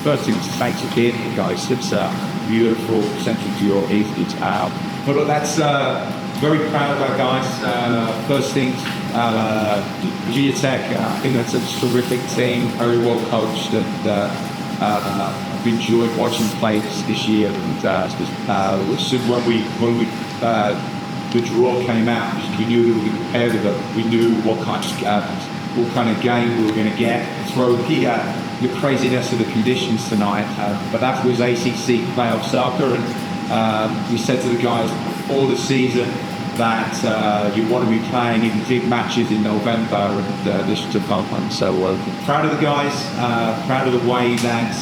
first thing, thanks again, guys. It's beautiful, Central to your east. But look, that's very proud of our guys. First things, Virginia Tech, I think that's a terrific team, very well coached, and I've enjoyed watching play this year. And when the draw came out, we knew we were competitive. We knew what kind of game we were going to get. Throw the craziness of the conditions tonight, but that was ACC playoff soccer, and we said to the guys before the season that you want to be playing in big matches in November, and this was a fun one. So proud of the guys, proud of the way that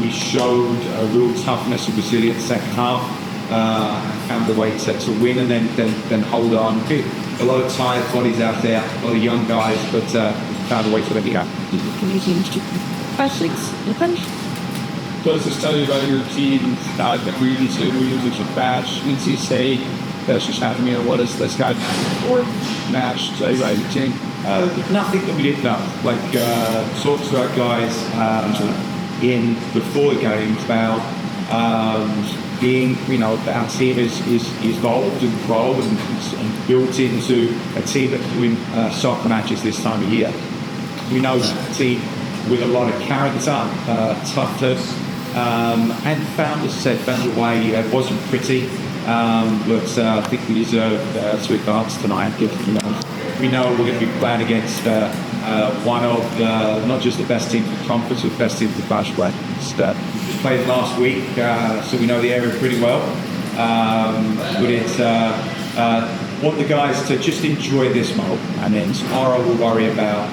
we showed a real toughness and resilience second half, found the way to win and then hold on. A lot of tired bodies out there, a lot of young guys, but found a way to let me go. So let's just tell you about your team. That we usually should bash NC that's just happening. What is this guy or match? Tell you about your team. Nothing that we didn't know. Like talked to our guys in before the game about being, our team is evolved and grown and built into a team that can win soccer matches this time of year. We know that team with a lot of character, toughness, and found a way. It wasn't pretty, but I think we deserve to advance tonight. We know we're going to be playing against one of not just the best teams in the conference, but the best teams in the Bash play. We played last week, so we know the area pretty well. But it's want the guys to just enjoy this moment, and then tomorrow we'll worry about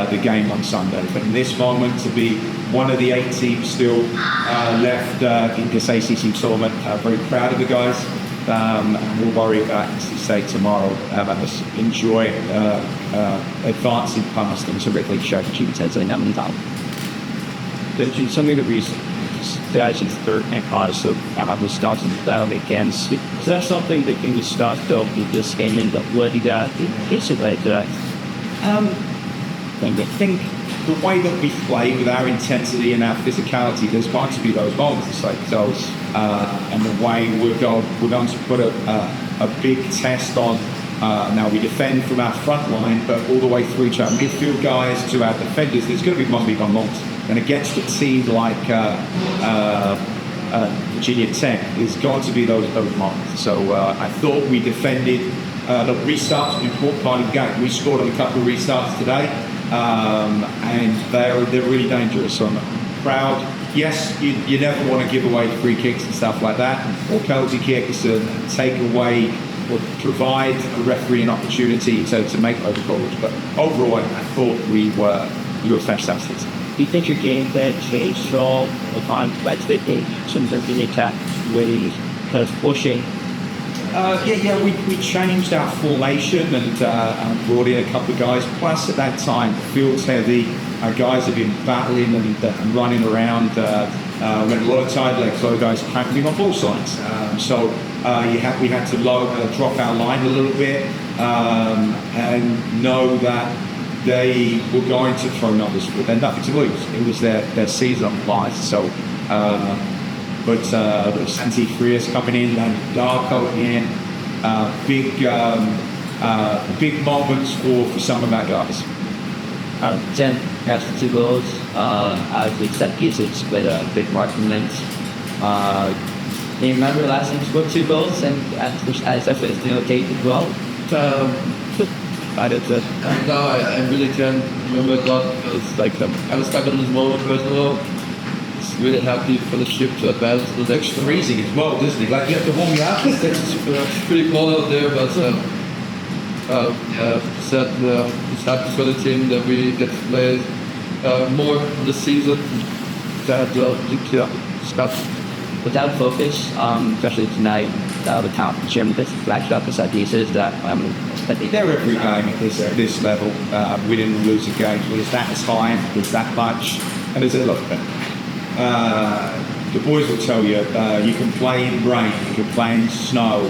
the game on Sunday. But in this moment, to be one of the 8 teams still left in this ACC tournament, very proud of the guys. And we'll worry about, say, tomorrow. Let's enjoy advancing past and terrifically strategy something that we actually third and cause of the starts and down against. Is that something that can start though with this game in the what you got? It's like that. I think the way that we play with our intensity and our physicality, there's going to be those moments like those, and the way we're going to put a big test on. Now we defend from our front line, but all the way through to our midfield guys, to our defenders, there's going to be one big moments. And against a team like Virginia Tech, there's going to be those moments. So I thought we defended. The restarts were an important part of the game. We scored on a couple of restarts today. And they're really dangerous. So I'm proud. Yes, you never want to give away free kicks and stuff like that, or penalty kicks, and take away or provide a referee an opportunity to make those calls. But overall, I thought we were fantastic. Do you think your game plan changed at all upon expectations of the attack ways, kind of pushing? We changed our formation and brought in a couple of guys. Plus, at that time, the field's heavy. Our guys have been battling and running around. We had a lot of tired legs, so guys practicing on ball sides. We had to drop our line a little bit and know that they were going to throw numbers, but they're nothing to lose. It was their season on life. So. But Santi Frias coming in and Darko in, big moments for some of our guys. 10 has 2 goals. As we said, it's with a big marking length. Do you remember last time you scored 2 goals and as if it's okay as well? I did that. No, I really can't remember a lot. It's like I was stuck on this moment first of all. Really happy for the ship to advance to the next. It's freezing as well, doesn't it? Like you have to warm you up. It's pretty cold out there, but it's happy for the team that we get to play more this season. That stuff without focus, especially tonight, the top Jim flashed up this idea is that they're every game at this level. We didn't lose a game. It's that time, it's that much, and there's a lot of it. The boys will tell you, you can play in rain, you can play in snow,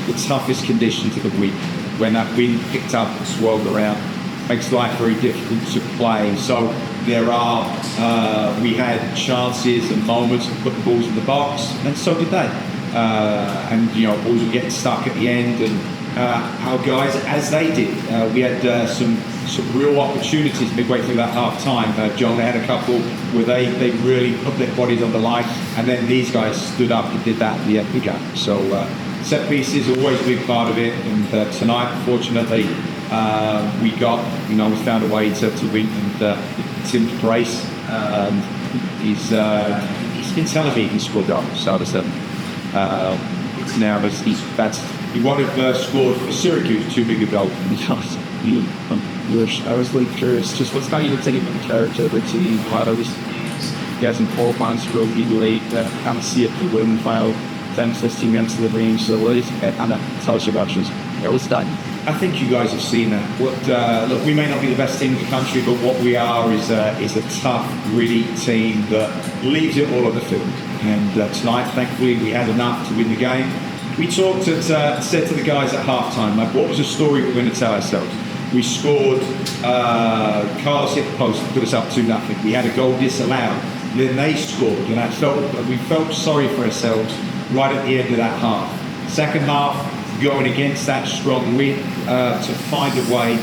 the toughest conditions of the week. When that wind picked up and swirled around, makes life very difficult to play. So we had chances and moments to put the balls in the box, and so did they. And balls were getting stuck at the end, and our guys, as they did, we had some real opportunities midway through that half time. John had a couple where they really put their bodies on the line, and then these guys stood up and did that at the end of the game. So set pieces are always a big part of it, and tonight, fortunately, we found a way to win. And Tim Brace, he's been telling me he can score goals. So it's now he wanted first scored for Syracuse 2 big goals. I was really curious, just what's not even taking the character of the team, a lot of these guys in 4 months really late, kind of see it through win file 10, 15 minutes of the range. So what is it kind of tells you about just it was done? I think you guys have seen that. Look, we may not be the best team in the country, but what we are is a tough, gritty team that leaves it all on the field. And tonight, thankfully, we had enough to win the game. We said to the guys at halftime, like, what was the story we're going to tell ourselves? We scored, Carlos hit the post and put us up 2-0. We had a goal disallowed. Then they scored, and we felt sorry for ourselves right at the end of that half. Second half, going against that strong wind to find a way,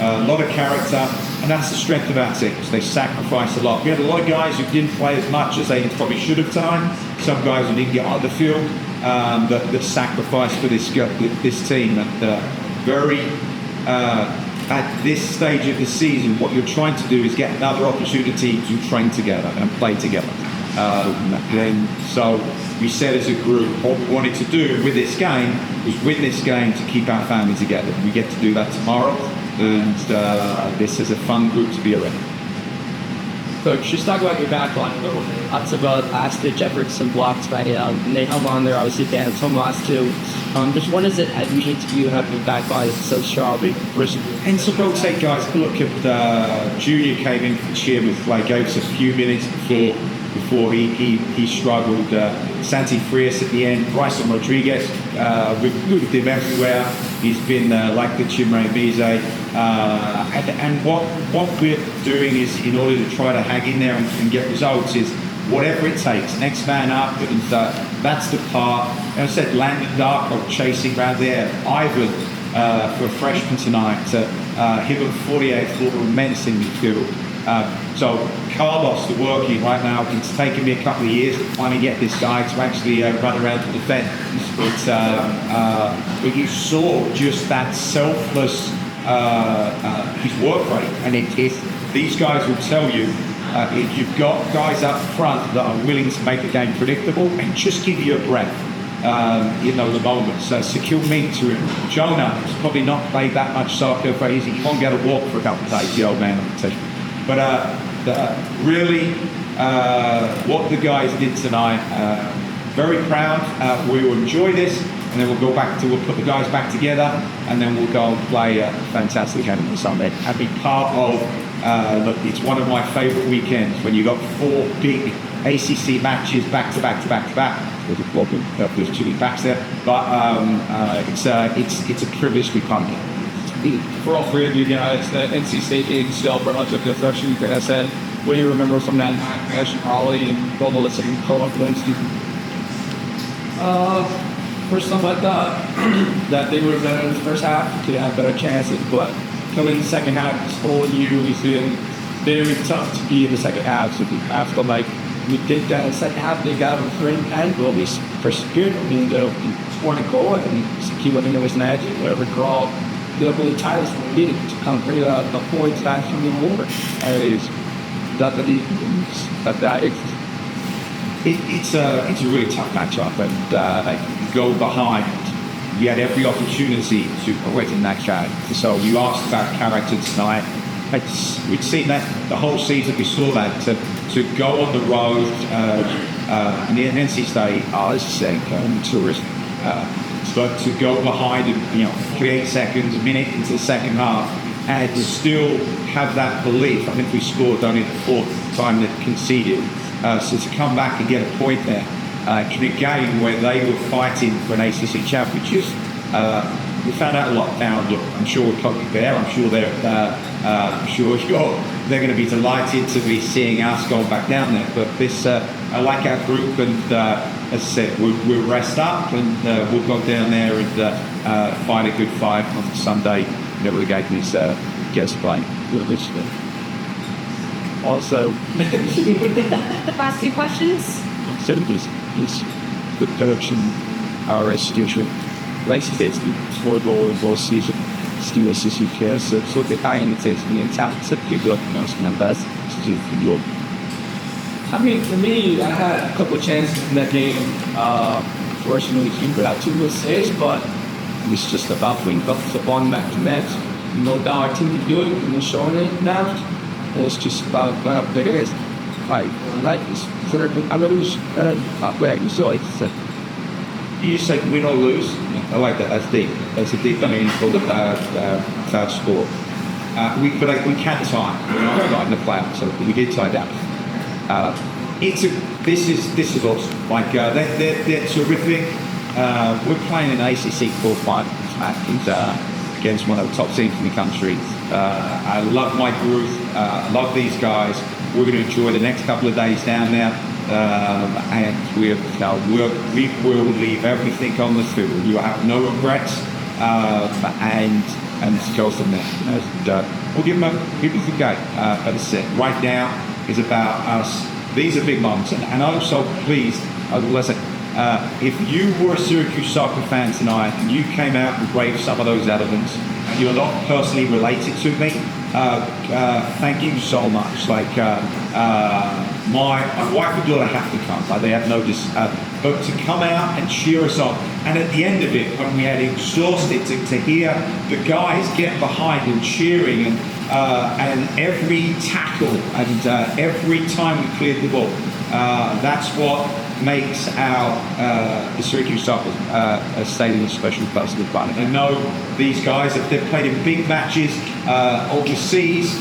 a lot of character, and that's the strength of our teams. They sacrifice a lot. We had a lot of guys who didn't play as much as they probably should have done. Some guys who didn't get on the field that sacrificed for this team. And at this stage of the season, what you're trying to do is get another opportunity to train together and play together. So we said as a group, what we wanted to do with this game was win this game to keep our family together. We get to do that tomorrow, and this is a fun group to be around. Coach, just talk about your back line a little bit. Lots of last-ditch efforts and blocks by and they held on there. Obviously, they had some last two. Just what is it at usually to you having your back line so strong? And to rotate guys, look at Junior came in for Cheer like gave us a few minutes before he struggled. Santi Frias at the end, Bryson Rodriguez, we've moved him everywhere. He's been like the Chimre Bize. And what we're doing is, in order to try to hang in there and get results, is whatever it takes, next man up, and that's the part. And I said Landon Darko chasing around there, Ivan for a freshman tonight, him at 48 floor, menacing midfield. So Carlos, the working right now, it's taken me a couple of years to finally get this guy to actually run around to defend. But you saw just that selfless, his work rate, and these guys will tell you, if you've got guys up front that are willing to make the game predictable and just give you a breath, the moments. Secure me to him. Jonah has probably not played that much soccer, but he can't get a walk for a couple of days, the old man, I can tell you. But really, what the guys did tonight, very proud. We will enjoy this, and then we'll put the guys back together, and then we'll go and play a fantastic game on Sunday and be part of. Look, it's one of my favourite weekends when you got 4 big ACC matches back to back to back to back. There's 2 big backs there, but it's a privilege to be part of it. For all 3 of you guys, the NC State game still relative to freshman year, I said, what do you remember from that match, Ollie and Global Listening co-influence? First off, I thought that they were better in the first half to have better chances, but coming in the second half, this whole year we've been very tough to be in the second half. So I feel like we did that in the second half. They got a free and we'll be persecuted. We ended up scoring a goal and keep letting was an edge, whatever crawl. They'll really tie us from needing to come bring the points back from the war. It's a really tough matchup, and go behind. We had every opportunity to quit in that game. So you asked about character tonight. We'd seen that the whole season. We saw that to go on the road. And the NC State, tourist. But to go behind and 48 seconds, a minute into the second half, and to still have that belief. I think we scored only the 4th time that conceded. So to come back and get a point there in a game where they were fighting for an ACC championship, we found out a lot. Now, look, I'm sure we're probably there. I'm sure they're. I'm sure they're going to be delighted to be seeing us go back down there. But this, I like our group, and as I said, we'll rest up and we'll go down there and find a good fight on Sunday. Whenever the game is gets playing. Also, Last two questions. certain is the production our institution likes it for the season. Still as you care, so the kind of things in town, so people are members to do. I mean, for me, I had a couple of chances in that game. Fortunately, we got 2 assists, but It's just about we got the one back to back. No doubt our team can do it, and we're showing it now. it's just about there is. I like this. I lose where you saw it. So, You just say win or lose. I like that. That's deep. That's a deep, meaningful score. We can't tie. We're not right in the playoffs, so we did tie down. This is awesome. Like they're terrific. We're playing an ACC quarterfinals against one of the top teams in the country. I love my group. I love these guys. We're going to enjoy the next couple of days down there. And we will leave everything on the field. You have no regrets, and go from there. And, we'll give them a good game. But as I said, right now is about us. These are big moments, and also please, listen. If you were a Syracuse soccer fan tonight and you came out and braved some of those elements, and you're not personally related to me, thank you so much. Like my wife and daughter have to come. Like they have no but to come out and cheer us on. And at the end of it, when we had exhausted, to hear the guys get behind and cheering, and every tackle and every time we cleared the ball, that's what makes the Syracuse soccer stadium a special place to fun. And know these guys, if they've played in big matches overseas,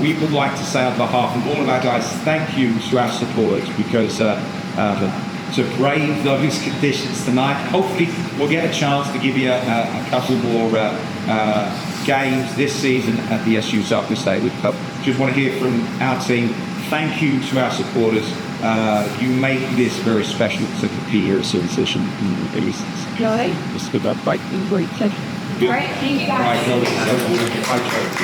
we would like to say on behalf of all of our guys, thank you to our supporters, because to brave those conditions tonight, hopefully we'll get a chance to give you a couple more games this season at the SU Soccer Stadium. Just want to hear from our team. Thank you to our supporters. You make this very special to compete here at Sensation. Really? It's about fighting great. All right, thank you guys. Right,